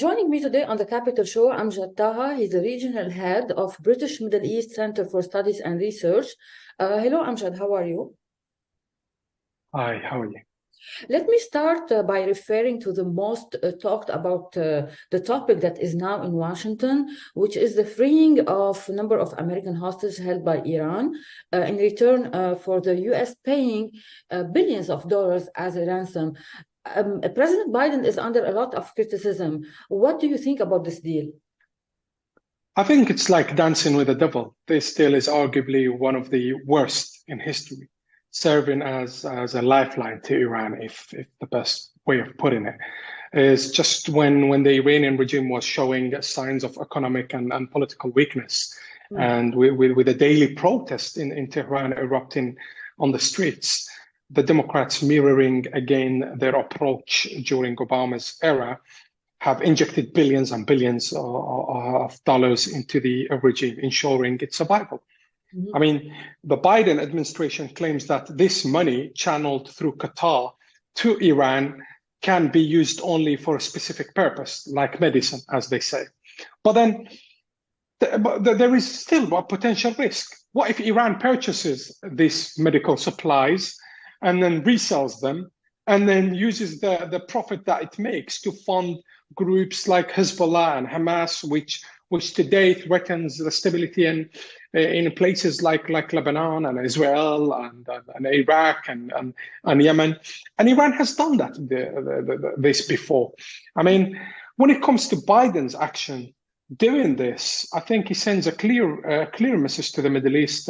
Joining me today on the Capital Show, Amjad Taha. He's the regional head of British Middle East Center for Studies and Research. Hello, Amjad. How are you? Hi, how are you? Let me start by referring to the most talked about the topic that is now in Washington, which is the freeing of a number of American hostages held by Iran in return for the U.S. paying billions of dollars as a ransom. President Biden is under a lot of criticism. What do you think about this deal? I think it's like dancing with the devil. This deal is arguably one of the worst in history, serving as a lifeline to Iran, if the best way of putting it is just when the Iranian regime was showing signs of economic and political weakness, and with a daily protest in Tehran erupting on the streets, the Democrats mirroring again their approach during Obama's era, have injected billions and billions of dollars into the regime, ensuring its survival. I mean, the Biden administration claims that this money channeled through Qatar to Iran can be used only for a specific purpose, like medicine, as they say. But then there is still a potential risk. What if Iran purchases these medical supplies and then resells them and then uses the profit that it makes to fund groups like Hezbollah and Hamas, which today threatens the stability in places like Lebanon and Israel and Iraq and Yemen. And Iran has done that this before. I mean, when it comes to Biden's action doing this, I think he sends a clear message to the Middle East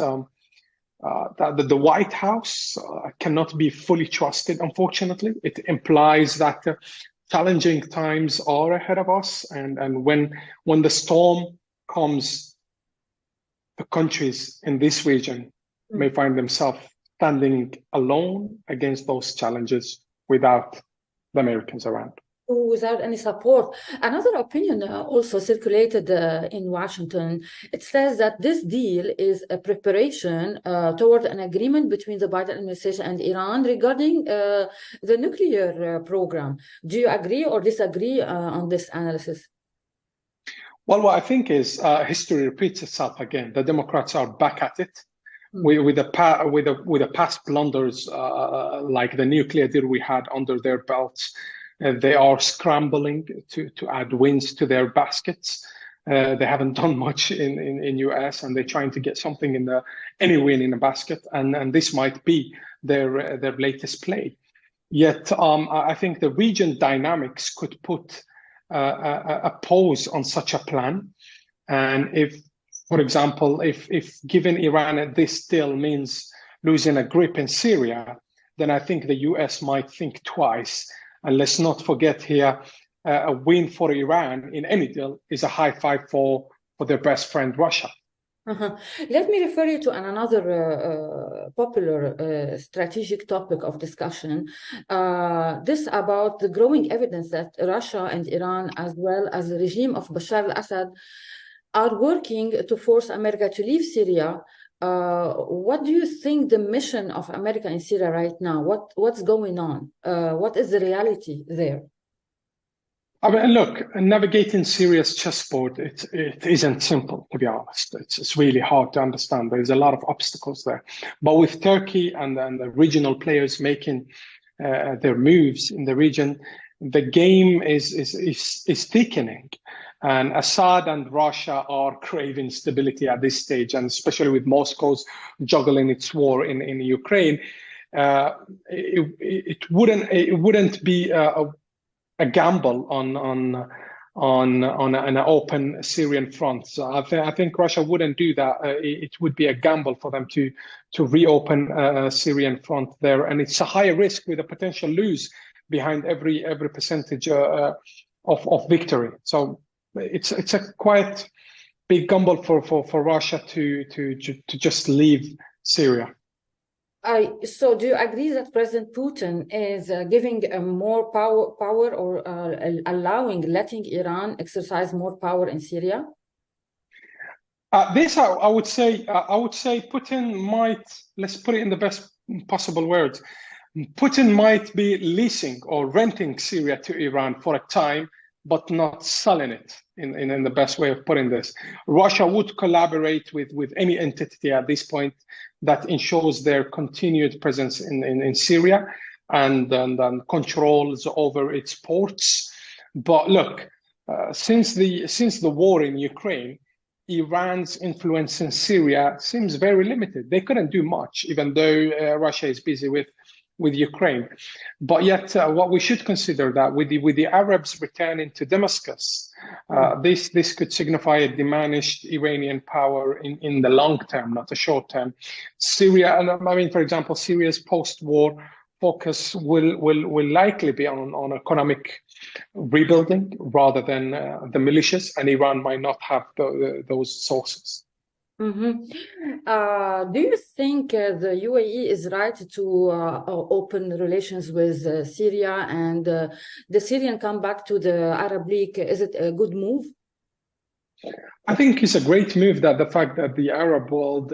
that the White House cannot be fully trusted, unfortunately. It implies that challenging times are ahead of us, and when the storm comes, the countries in this region may find themselves standing alone against those challenges without the Americans around. Without any support. Another opinion also circulated in Washington. It says that this deal is a preparation toward an agreement between the Biden administration and Iran regarding the nuclear program. Do you agree or disagree on this analysis? Well, what I think is history repeats itself again. The Democrats are back at it with the past blunders like the nuclear deal we had under their belts. They are scrambling to add wins to their baskets. They haven't done much in US, and they're trying to get something any win in a basket, and this might be their latest play. Yet, I think the region dynamics could put a pause on such a plan, and if, for example, if given Iran this deal means losing a grip in Syria, then I think the US might think twice. And let's not forget here, a win for Iran in any deal is a high five for their best friend, Russia. Let me refer you to another popular strategic topic of discussion. This about the growing evidence that Russia and Iran, as well as the regime of Bashar al-Assad, are working to force America to leave Syria. What do you think the mission of America in Syria right now? What's going on? What is the reality there? I mean, look, navigating Syria's chessboard, it isn't simple, to be honest. It's really hard to understand. There's a lot of obstacles there. But with Turkey and the regional players making their moves in the region, the game is thickening. And Assad and Russia are craving stability at this stage, and especially with Moscow's juggling its war in Ukraine, it wouldn't be a gamble on an open Syrian front. So I think Russia wouldn't do that. It would be a gamble for them to reopen a Syrian front there, and it's a higher risk with a potential lose behind every percentage of victory. So it's a quite big gamble for Russia to just leave Syria. So do you agree that President Putin is giving more power or letting Iran exercise more power in Syria? This I would say Putin might, let's put it in the best possible words, Putin might be leasing or renting Syria to Iran for a time but not selling it in the best way of putting this. Russia would collaborate with any entity at this point that ensures their continued presence in Syria and controls over its ports. But look, since the war in Ukraine, Iran's influence in Syria seems very limited. They couldn't do much, even though Russia is busy with Ukraine. But yet, what we should consider that with the Arabs returning to Damascus, this could signify a diminished Iranian power in the long term, not the short term. Syria, I mean, for example, Syria's post-war focus will likely be on economic rebuilding rather than the militias, and Iran might not have those sources. Mm-hmm. Do you think the UAE is right to open relations with Syria and the Syrian come back to the Arab League? Is it a good move? I think it's a great move that the fact that the Arab world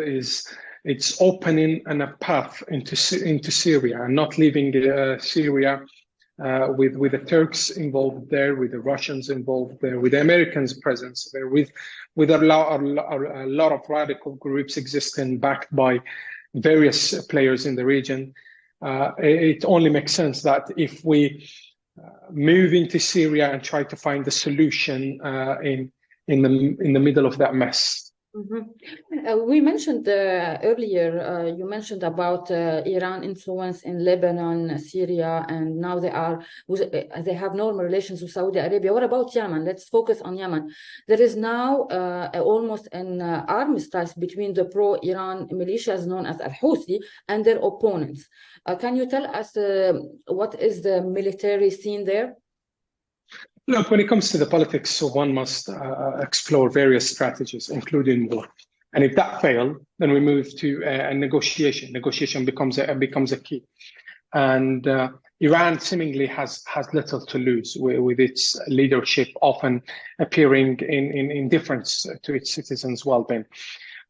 it's opening a path into Syria and not leaving Syria with the Turks involved there, with the Russians involved there, with the Americans' presence there, with a lot of radical groups existing backed by various players in the region. It only makes sense that if we move into Syria and try to find a solution in the middle of that mess. Mm-hmm. We mentioned earlier, you mentioned about Iran influence in Lebanon, Syria, and now they have normal relations with Saudi Arabia. What about Yemen? Let's focus on Yemen. There is now almost an armistice between the pro-Iran militias known as Al-Houthi and their opponents. Can you tell us what is the military scene there? Look, when it comes to the politics, one must explore various strategies, including war. And if that fails, then we move to a negotiation. Negotiation becomes a key. And Iran seemingly has little to lose with its leadership often appearing in indifference to its citizens' well-being.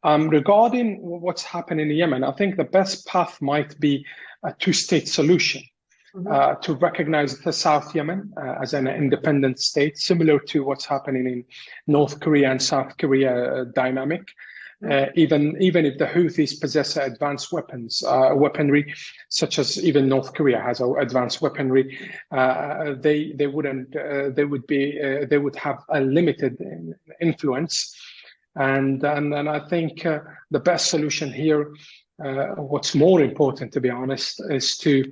Regarding what's happening in Yemen, I think the best path might be a two-state solution. To recognize the South Yemen as an independent state, similar to what's happening in North Korea and South Korea dynamic. Even if the Houthis possess advanced weaponry, such as even North Korea has advanced weaponry, they would have a limited influence. And I think the best solution here, what's more important, to be honest, is to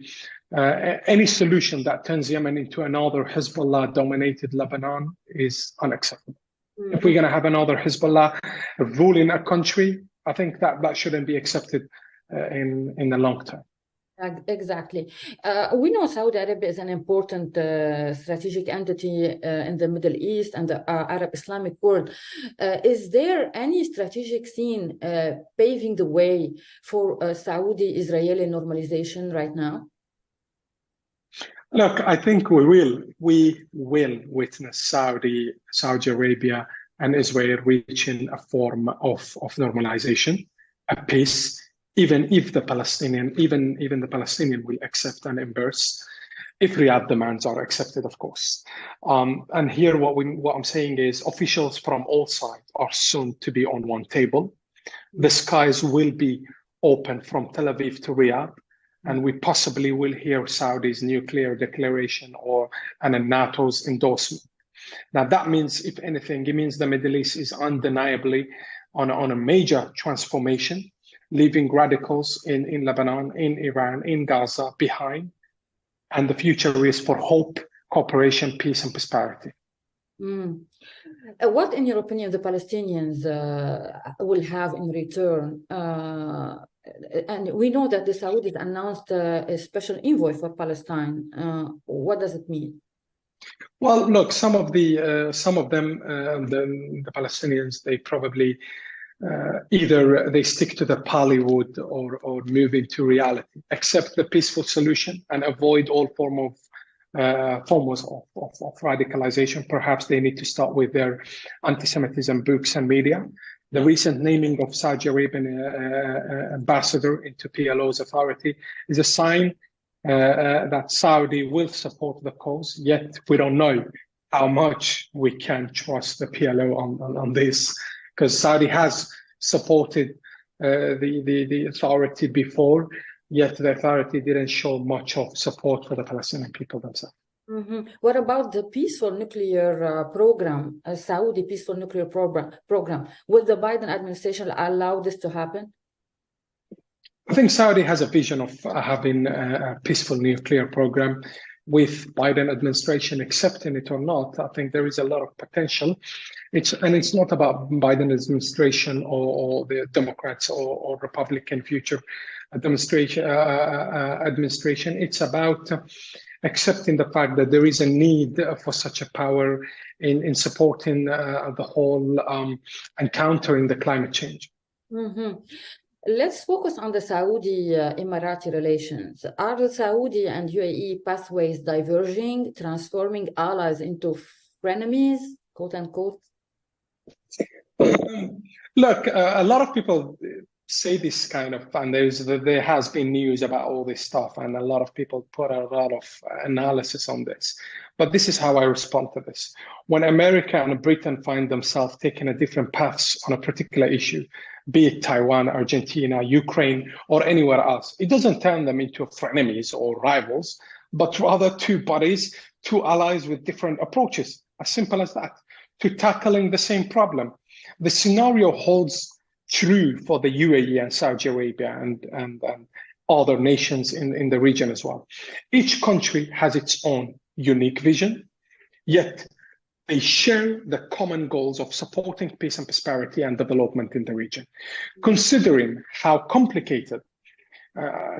any solution that turns Yemen into another Hezbollah-dominated Lebanon is unacceptable. Mm-hmm. If we're going to have another Hezbollah ruling a country, I think that shouldn't be accepted in the long term. Exactly. We know Saudi Arabia is an important strategic entity in the Middle East and the Arab Islamic world. Is there any strategic scene paving the way for Saudi-Israeli normalization right now? Look, I think we will witness Saudi Arabia and Israel reaching a form of normalization, a peace, even if the Palestinian will accept and embrace, if Riyadh demands are accepted, of course. And here, what I'm saying is, officials from all sides are soon to be on one table. The skies will be open from Tel Aviv to Riyadh. And we possibly will hear Saudi's nuclear declaration and NATO's endorsement. Now, that means, if anything, it means the Middle East is undeniably on a major transformation, leaving radicals in Lebanon, in Iran, in Gaza behind. And the future is for hope, cooperation, peace, and prosperity. What, in your opinion, the Palestinians will have in return? And we know that the Saudis announced a special envoy for Palestine. What does it mean? Well, look, some of them, the Palestinians, they probably either they stick to the Bollywood or move into reality, accept the peaceful solution and avoid all forms of radicalization. Perhaps they need to start with their anti-Semitism books and media. The recent naming of Saudi Arabian ambassador into PLO's authority is a sign that Saudi will support the cause, yet we don't know how much we can trust the PLO on this, because Saudi has supported the authority before, yet the authority didn't show much of support for the Palestinian people themselves. What about the peaceful nuclear program, a Saudi peaceful nuclear program? Will the Biden administration allow this to happen? I think Saudi has a vision of having a peaceful nuclear program. With Biden administration accepting it or not, I think there is a lot of potential. It's not about Biden administration or the Democrats or Republican future administration. It's about accepting the fact that there is a need for such a power in supporting the whole and countering the climate change. Let's focus on the Saudi-Emirati relations. Are the Saudi and UAE pathways diverging, transforming allies into frenemies, quote unquote? Look, a lot of people say this kind of, and there has been news about all this stuff, and a lot of people put a lot of analysis on this. But this is how I respond to this. When America and Britain find themselves taking a different paths on a particular issue, be it Taiwan, Argentina, Ukraine, or anywhere else, it doesn't turn them into frenemies or rivals, but rather two buddies, two allies with different approaches, as simple as that, to tackling the same problem. The scenario holds true for the UAE and Saudi Arabia and other nations in the region as well. Each country has its own unique vision, yet they share the common goals of supporting peace and prosperity and development in the region. Considering how complicated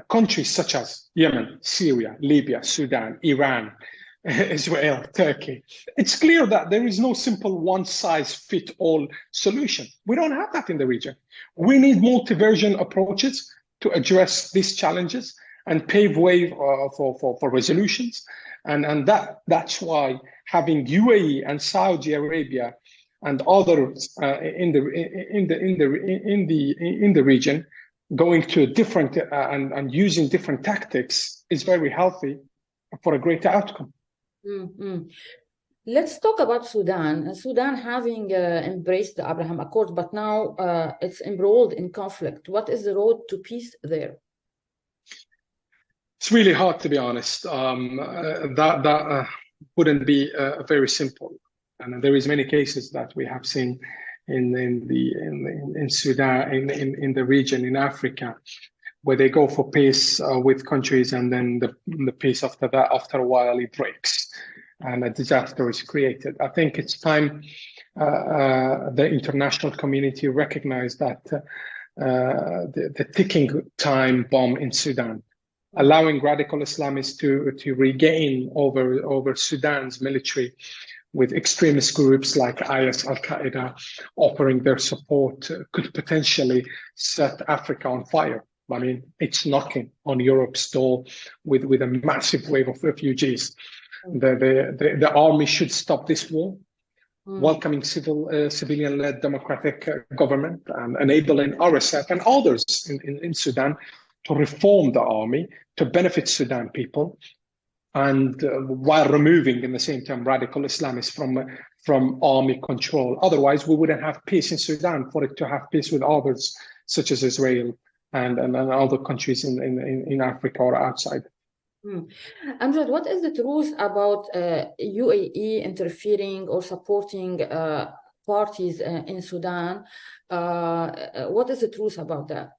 countries such as Yemen, Syria, Libya, Sudan, Iran, Israel, Turkey, it's clear that there is no simple one-size-fits-all solution. We don't have that in the region. We need multi-version approaches to address these challenges and pave way for resolutions. And that's why having UAE and Saudi Arabia and others in the region going to different and using different tactics is very healthy for a greater outcome. Let's talk about Sudan. Sudan having embraced the Abraham Accords, but now it's embroiled in conflict. What is the road to peace there? It's really hard, to be honest. That wouldn't be very simple, and there is many cases that we have seen in Sudan, in the region, in Africa, where they go for peace with countries, and then the peace after that, after a while, it breaks and a disaster is created. I think it's time the international community recognize that the ticking time bomb in Sudan, allowing radical Islamists to regain over Sudan's military with extremist groups like IS, Al-Qaeda offering their support, could potentially set Africa on fire. I mean, it's knocking on Europe's door with a massive wave of refugees. The army should stop this war, welcoming civilian-led democratic government and enabling RSF and others in Sudan to reform the army to benefit Sudan people, and while removing in the same time radical Islamists from army control. Otherwise, we wouldn't have peace in Sudan for it to have peace with others, such as Israel and other countries in Africa or outside. Amjad, what is the truth about UAE interfering or supporting parties in Sudan? What is the truth about that?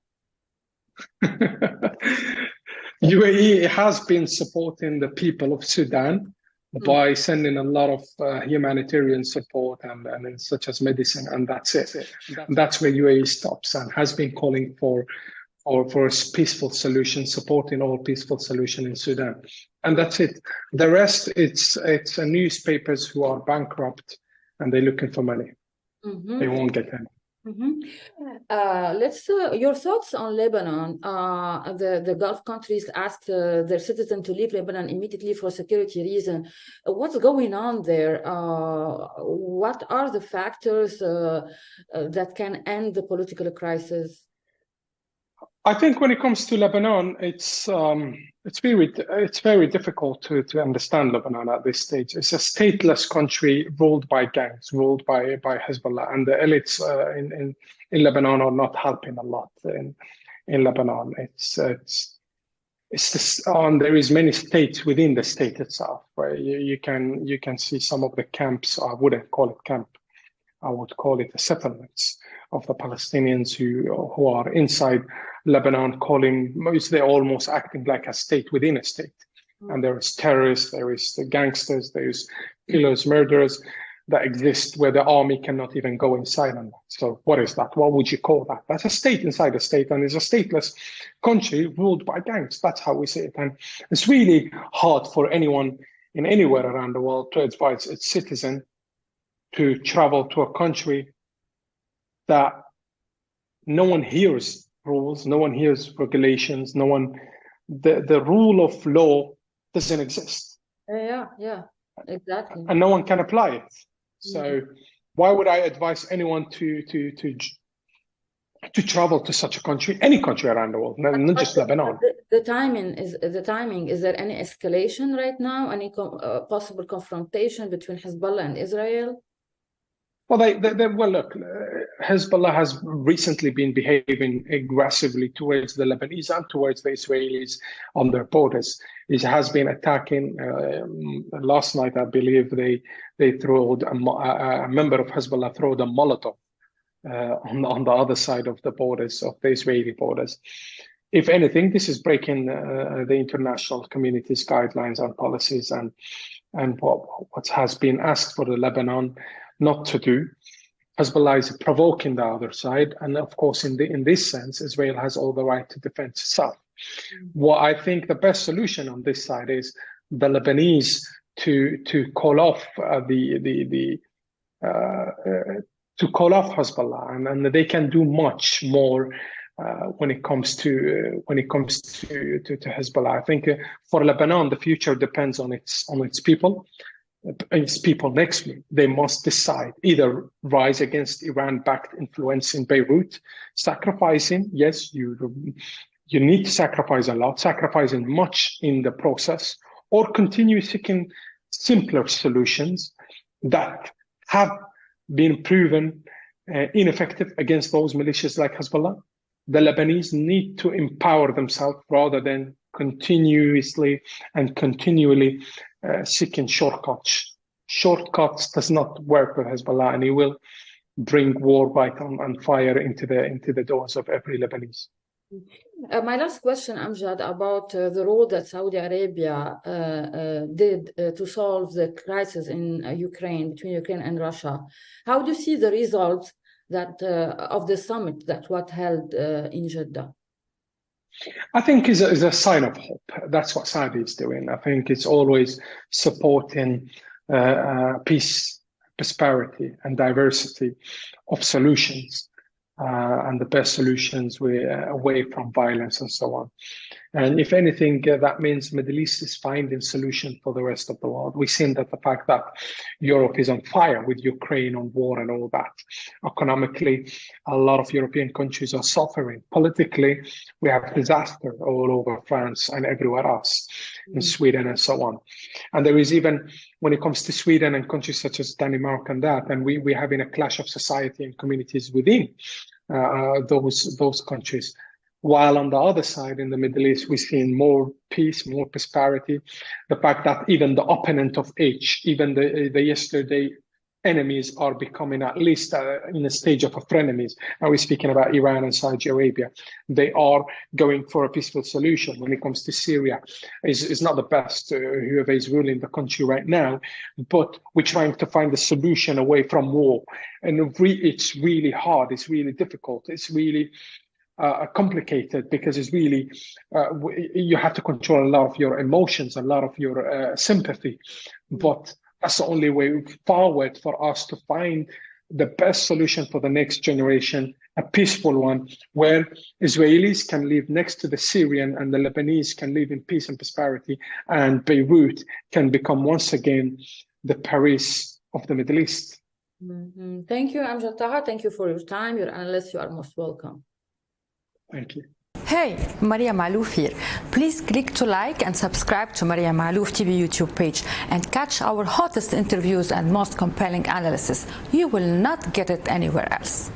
UAE has been supporting the people of Sudan by sending a lot of humanitarian support and such as medicine, and that's it. That's where UAE stops, and has been calling for a peaceful solution, supporting all peaceful solution in Sudan, and that's it. The rest, it's newspapers who are bankrupt and they're looking for money. They won't get any. Let's your thoughts on Lebanon. The Gulf countries asked their citizens to leave Lebanon immediately for security reasons. What's going on there? What are the factors that can end the political crisis? I think when it comes to Lebanon, it's very difficult to understand Lebanon at this stage. It's a stateless country ruled by gangs, ruled by Hezbollah, and the elites in Lebanon are not helping a lot in Lebanon. It's this, there is many states within the state itself, where you can see some of the camps. I wouldn't call it camp. I would call it the settlements of the Palestinians who are inside Lebanon, they're almost acting like a state within a state. And there is terrorists, there is the gangsters, there is killers, murderers that exist where the army cannot even go inside on that. So what is that? What would you call that? That's a state inside a state, and it's a stateless country ruled by gangs. That's how we see it. And it's really hard for anyone in anywhere around the world to advise its citizen to travel to a country that no one hears rules, no one hears regulations, the rule of law doesn't exist. Yeah, exactly. And no one can apply it. So why would I advise anyone to travel to such a country, any country around the world, not just Lebanon? The timing, is there any escalation right now? Any possible confrontation between Hezbollah and Israel? Well, well, look, Hezbollah has recently been behaving aggressively towards the Lebanese and towards the Israelis on their borders. It has been attacking. Last night, I believe they threw a member of Hezbollah threw a Molotov on the other side of the borders, of the Israeli borders. If anything, this is breaking the international community's guidelines and policies and what has been asked for the Lebanon not to do. Hezbollah is provoking the other side, and of course, in this sense, Israel has all the right to defend itself. What I think the best solution on this side is the Lebanese to call off Hezbollah, and they can do much more when it comes to Hezbollah. I think for Lebanon, the future depends on its people. Its people next week, they must decide either rise against Iran-backed influence in Beirut, sacrificing, yes, you need to sacrifice a lot, sacrificing much in the process, or continue seeking simpler solutions that have been proven ineffective against those militias like Hezbollah. The Lebanese need to empower themselves rather than continuously and continually seeking shortcuts. Shortcuts does not work with Hezbollah, and it will bring war and fire into the doors of every Lebanese. My last question, Amjad, about the role that Saudi Arabia did to solve the crisis in Ukraine, between Ukraine and Russia. How do you see the results of the summit that was held in Jeddah? I think is a sign of hope. That's what Saudi is doing. I think it's always supporting peace, prosperity, and diversity of solutions, and the best solutions away from violence and so on. And if anything, that means Middle East is finding solutions for the rest of the world. We've seen that the fact that Europe is on fire with Ukraine on war and all that. Economically, a lot of European countries are suffering. Politically, we have disaster all over France and everywhere else, in Sweden and so on. And there is even, when it comes to Sweden and countries such as Denmark and that, and we're having a clash of society and communities within those countries. While on the other side, in the Middle East, we're seeing more peace, more prosperity. The fact that even the opponent of H, even the yesterday enemies are becoming at least in a stage of frenemies. And we're speaking about Iran and Saudi Arabia. They are going for a peaceful solution. When it comes to Syria, is not the best, whoever is ruling the country right now, but we're trying to find a solution away from war. And it's really hard. It's really difficult. It's really complicated because it's really, you have to control a lot of your emotions, a lot of your sympathy. But that's the only way forward for us to find the best solution for the next generation, a peaceful one, where Israelis can live next to the Syrian and the Lebanese can live in peace and prosperity, and Beirut can become once again the Paris of the Middle East. Mm-hmm. Thank you, Amjad Taha. Thank you for your time. Your analyst, you are most welcome. Thank you. Hey, Maria Malouf here. Please click to like and subscribe to Maria Malouf TV YouTube page and catch our hottest interviews and most compelling analysis. You will not get it anywhere else.